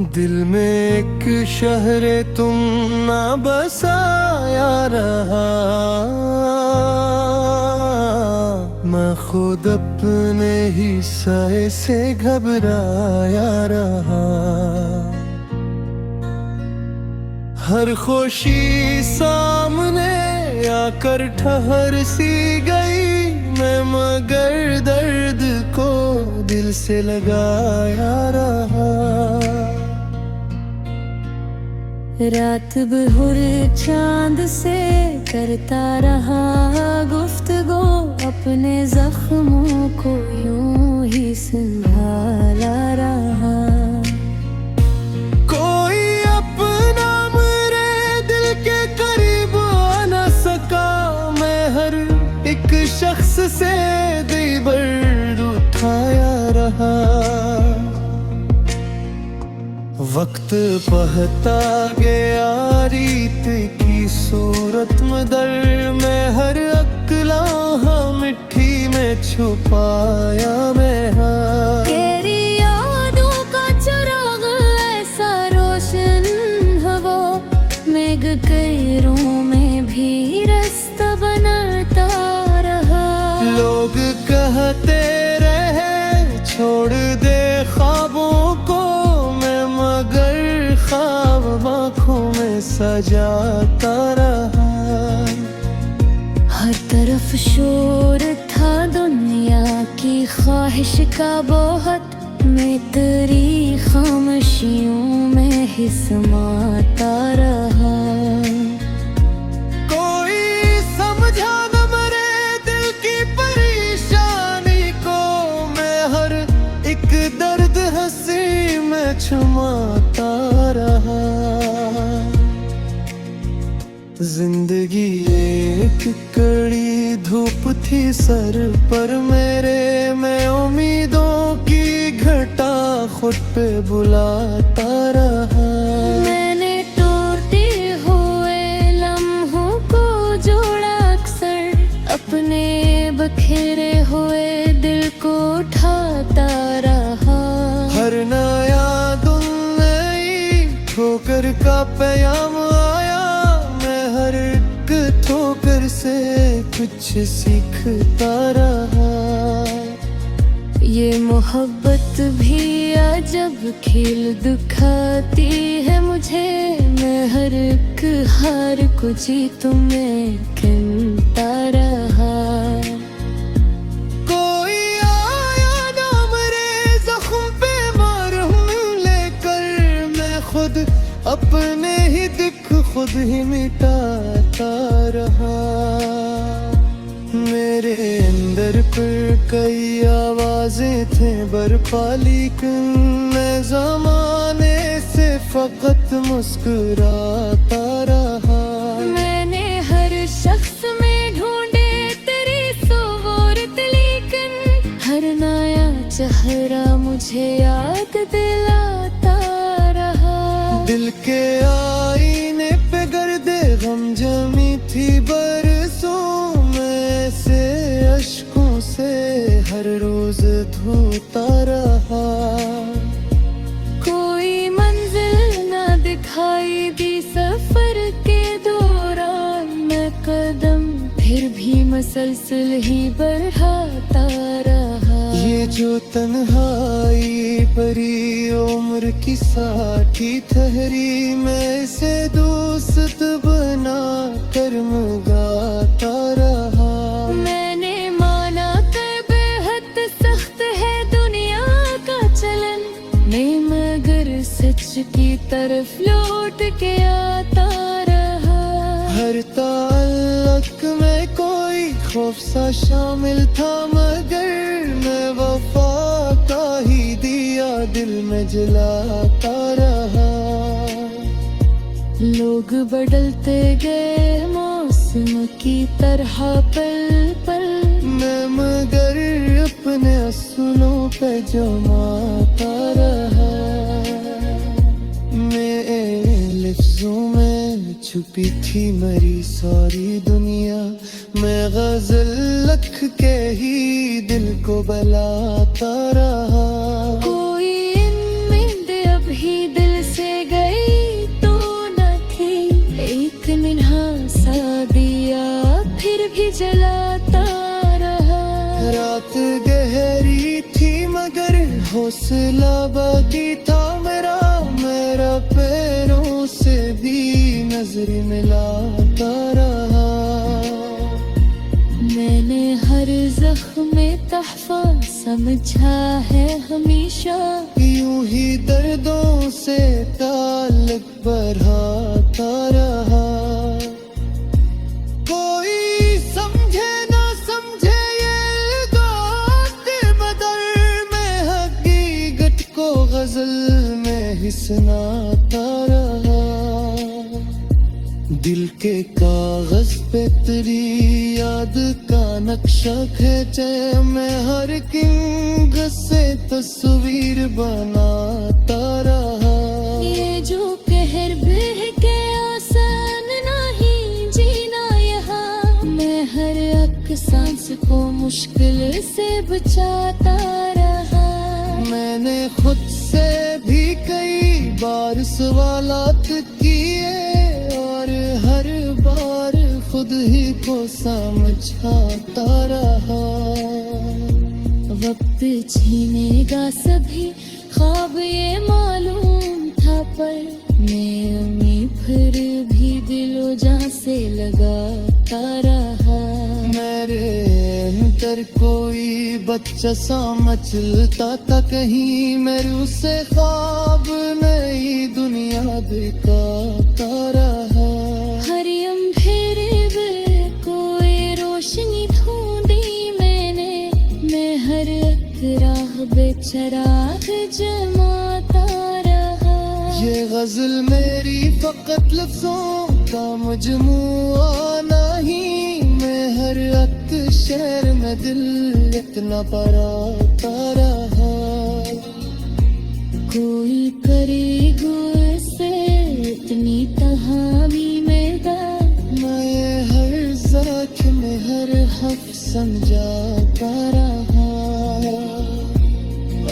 दिल में एक शहरे तुम ना बसाया रहा, मैं खुद अपने ही साए से घबराया रहा। हर खुशी सामने आकर ठहर सी गई, मैं मगर दर्द को दिल से लगाया रहा। रात भर चांद से करता रहा गुफ्तगू, अपने जख्मों को यूं ही संभाला रहा। कोई अपना मेरे दिल के करीब आ न सका, मैं हर एक शख्स से दर्द उठाया रहा। वक्त बहता गया रीत की सूरत में दर, मैं हर अक्ला मिट्टी में छुपाया मैं। तेरी यादों का चिराग ऐसा रोशन है वो, मेघ कईरों में भी रास्ता बनाता रहा। लोग कहते रहे छोड़ दे ख्वाबों को, मैं मगर ख्वाब आँखों में सजाता रहा। हर तरफ शोर था दुनिया की ख्वाहिश का बहुत, मैं तेरी खामोशियों में ही समाता रहा। कोई समझा न मेरे दिल की परेशानी को, मैं हर एक दर्द हंसी में छुपाता रहा। जिंदगी एक कड़ी धूप थी सर पर मेरे, मैं उम्मीदों की घटा खुद पे बुलाता रहा। मैंने टूटे हुए लम्हों को जोड़ा अक्सर, अपने बखेरे हुए दिल को उठाता रहा। हर नया दिन नई ठोकर का पैगाम आया, मैं हर एक ठोकर से कुछ सीखता रहा। ये मोहब्बत भी अजब खेल दिखाती है मुझे, मैं हर एक हार को जीतूं मैं गिनता रहा। कोई आया ना मेरे जख्म पे मरहम लेकर, मैं खुद अपने ही दुख खुद ही मिटाता रहा। मेरे अंदर पर कई आवाजें थे बरपा, लेकिन मैं ज़माने से फकत मुस्कुराता रहा। मैंने हर शख्स में ढूंढे तेरी सूरत, लेकिन हर नया चेहरा मुझे याद दिलाता रहा। दिल के आईने पे गर्दे गम जमी थी बरसों में, से अश्कों से हर रोज धोता रहा। कोई मंजिल ना दिखाई दी सफर के दौरान, मैं कदम फिर भी मसलसल ही बढ़ाता रहा। ये जो तन्हाई भरी उम्र की साथी ठहरी, मैं इसे दोस्त बना कर गाता रहा। मैंने माना कर बेहद सख्त है दुनिया का चलन, मैं मगर सच की तरफ लौट के आता रहा। हर ताल्लुक में कोई खौफ सा शामिल था, मगर मैं वफा का ही दिया दिल में जलाता रहा। लोग बदलते गए मौसम की तरह पल पल, मैं मगर अपने असूलों पे जमाता रहा। मेरे लफ्जों में छुपी थी मेरी सारी दुनिया, मैं गजल लख के ही दिल को बलाता रहा। कोई इनमें अभी दिल एक निन्हा सा दिया फिर भी जलाता रहा। रात गहरी थी मगर हौसला बाकी था मेरा, मेरा पैरों से भी नजर मिलाता रहा। मैंने हर जख्म में तहफा समझा है हमेशा, यूं ही दर्दों से ताल्लुक बढ़ाता रहा। कोई समझे ना समझे ये इल्गात बदर में हकीकत को गजल में ही सुनाता रहा। दिल के कागज पे तेरी याद का नक्शा खींचे मैं हर किंग से तस्वीर बनाता रहा। ये जो कहर बह के आसान नहीं जीना यहाँ, मैं हर एक सांस को मुश्किल से बचाता रहा। मैंने खुद से भी कई बार सवालात किए और हर बार खुद ही को समझाता रहा। वक्त छीनेगा सभी ख्वाब ये मालूम था, पर मैं फिर भी दिलो जान से लगाता रहा। मेरे अंदर कोई बच्चा सा मचलता था कहीं, मेरे उसे ख्वाब नई दुनिया दिखाता रहा। हर अंधेरे में कोई रोशनी ढूंढी मैंने, मैं हर एक राह बेचराग जमाता रहा। ये गजल मेरी फकत लफ्जों का मजमुआ नहीं, मैं हर एक शहर में दिल इतना पराता रहा। कोई करे गुस्से से इतनी तहावी मेरा, मैं हर जख्म में हर हफ समझाता रहा।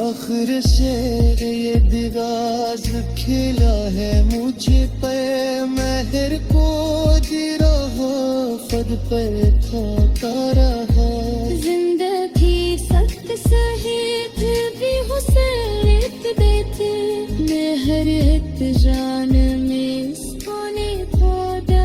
आखिर शेर ये दिगाज खिला है मुझे पे, महर को जिराहा फद पर खाता रहा। जिंदगी सख्त सही फिर भी हुसैन देते, मैं हर एक जान में सोने खोदा।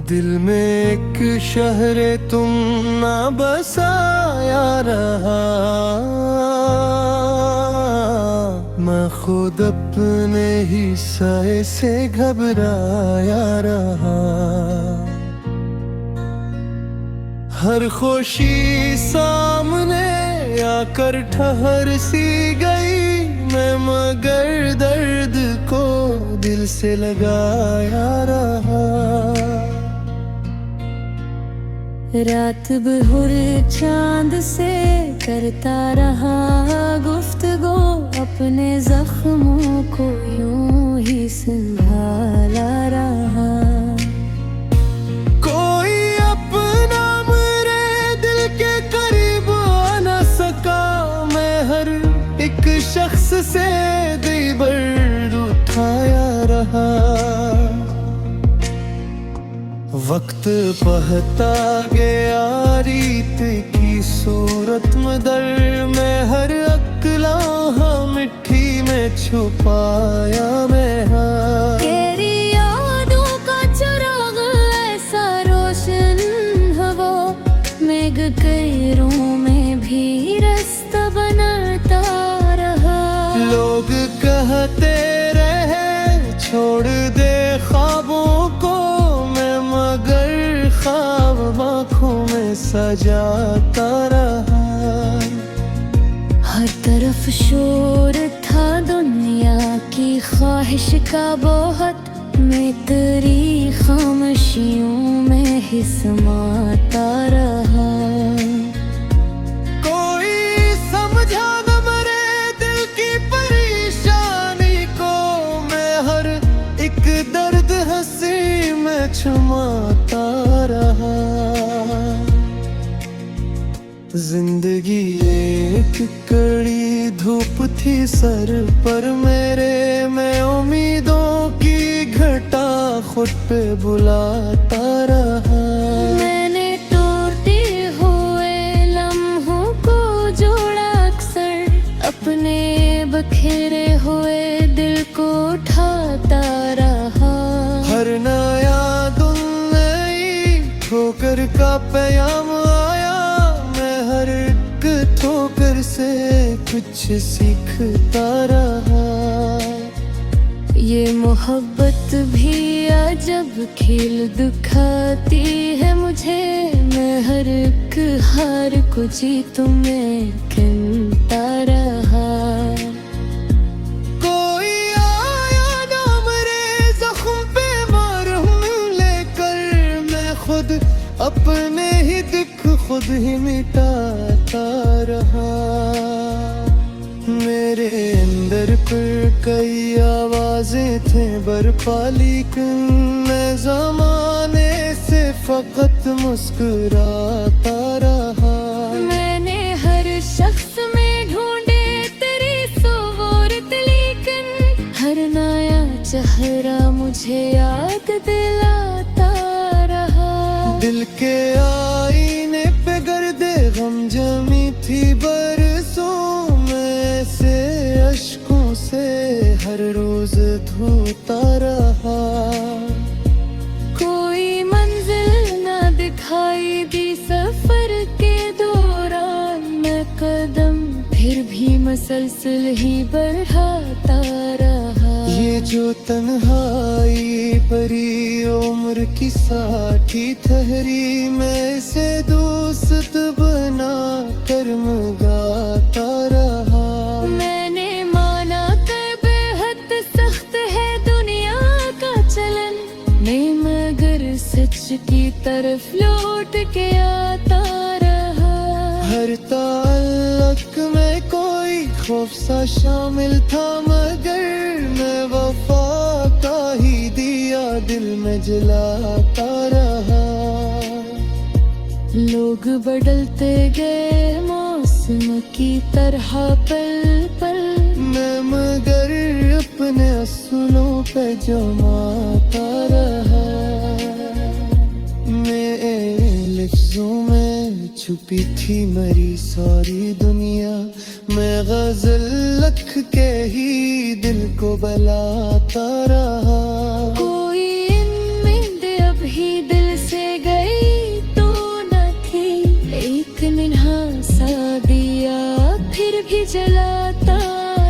दिल में एक शहर तुम ना बसाया रहा, मैं खुद अपने ही साए से घबराया रहा। हर खुशी सामने आकर ठहर सी गई, मैं मगर दर्द को दिल से लगाया रहा। रात भर चांद से करता रहा गुफ्तगू, अपने जख्मों को यूं ही संभाला रहा। कोई अपना मेरे दिल के करीब आ न सका, मैं हर एक शख्स से दर्द उठाया रहा। वक्त बहता गया रीत की सूरत में दर, मैं हर अकलाहा मिट्टी में छुपाया मैं। तेरी यादों का चिराग ऐसा रोशन है वो, मेघ कईरों में भी रास्ता बनाता रहा। लोग कहते रहे छोड़ दे ख्वाबों को, मगर ख्वाब आँखों में सजाता रहा। हर तरफ शोर था दुनिया की ख्वाहिश का बहुत, मैं तेरी खामोशियों में ही समाता रहा। कोई समझा न मेरे दिल की परेशानी को, मैं हर एक दर्द हंसी में छुमाता रहा। जिंदगी एक कड़ी धूप थी सर पर मेरे, मैं उम्मीदों की घटा खुद पे बुलाता रहा। मैंने टूटे हुए लम्हों को जोड़ा अक्सर, अपने बखेरे हुए दिल को उठाता रहा। हर नया दिन नई ठोकर का पैगाम आया, मैं हर एक ठोकर से कुछ सीखता रहा। ये मोहब्बत भी अजब खेल दिखाती है मुझे, मैं हर एक हार को जीतूं मैं गिनता रहा। कोई आया ना मेरे जख्म पे मरहम लेकर, मैं खुद अपने ही दुख खुद ही मिटाता रहा। मेरे अंदर पर कई आवाजें थे बरपा, लेकिन मैं ज़माने से फकत मुस्कुराता रहा। मैंने हर शख्स में ढूंढे तेरी सूरत, लेकिन हर नया चेहरा मुझे याद दिलाता रहा। दिल के आईने पे गर्दे गम जमी थी बरसों में, से अश्कों से हर रोज धोता रहा। कोई मंजिल ना दिखाई दी सफर के दौरान, मैं कदम फिर भी मसलसल ही बढ़ाता रहा। ये जो तन्हाई भरी उम्र की साथी ठहरी, मैं इसे दोस्त बना कर गाता रहा। मैंने माना कर बेहद सख्त है दुनिया का चलन, मैं मगर सच की तरफ लौट के आता रहा। हर ताल्लुक में कोई खौफ सा शामिल था, मगर मैं वफा का ही दिया दिल में जलाता रहा। लोग बदलते गए मौसम की तरह पल पल, मैं मगर अपने असूलों पे जमाता रहा। मेरे लफ्जों में छुपी थी मरी सारी दुनिया, मैं गजल लख के ही दिल को बलाता रहा। कोई उम्मीद अब ही दिल से गई तो न थी, एक निन्हा सा दिया फिर भी जलाता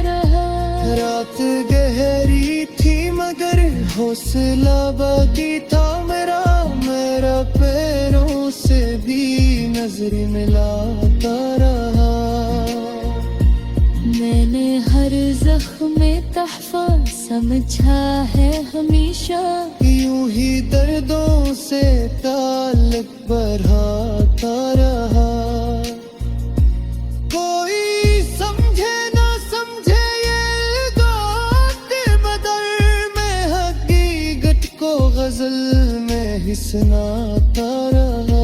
रहा। रात गहरी थी मगर हौसला बाकी था मेरा, मेरा पैरों से भी नजर मिलाता रहा। मैंने हर जख्म तहफा समझा है हमेशा, यूं ही दर्दों से ताल्लुक बढ़ाता रहा। कोई समझे ना समझे ये इल्गात बदर, मैं हकीकत को गजल में ही सुनाता रहा।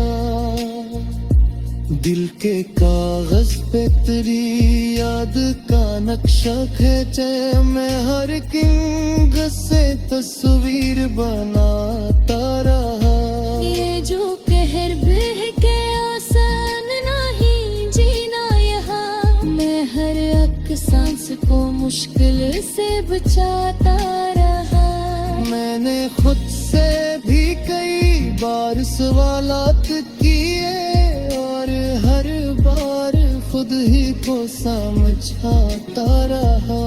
दिल के कागज पे तेरी याद का नक्शा खींचे, मैं हर किंग से तस्वीर बनाता रहा। ये जो कहर बह के आसान नहीं जीना यहाँ, मैं हर एक सांस को मुश्किल से बचाता रहा। मैंने खुद से भी कई बार सवालात किए, और हर बार खुद ही को समझाता रहा।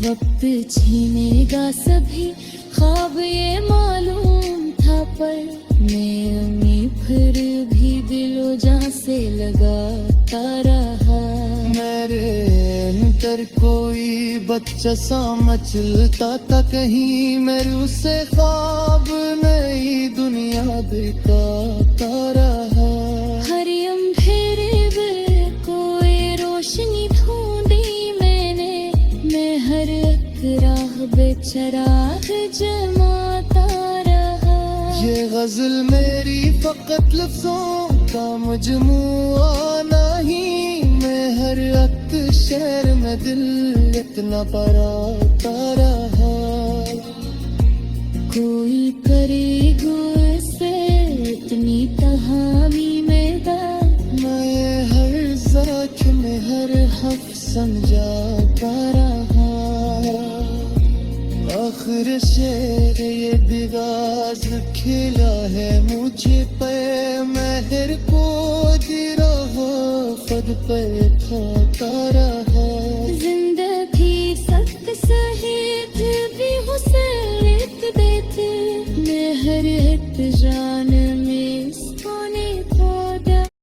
वक्त छीनेगा सभी ख्वाब ये मालूम था, पर मैं फिर भी दिलो जान से लगाता रहा। मेरे अंदर कोई बच्चा सा मचलता था कहीं, मेरे उसे ख्वाब नई दुनिया दिखाता रहा। हर अंधेरे में कोई रोशनी ढूंढी मैंने, मैं हर एक राह बेचराग जमाता रहा। ये गजल मेरी फकत लफ्जों का मजमुआ नहीं मैं हर वक्त शहर में दिल इतना पराता रहा कोई करे गुस्से इतनी तहामी में दा मैं हर जख्म में हर हफ समझाता रहा आखिर शेर ये दिगाज खिला है मुझे पे महर को दी रहा फद पे खाता रहा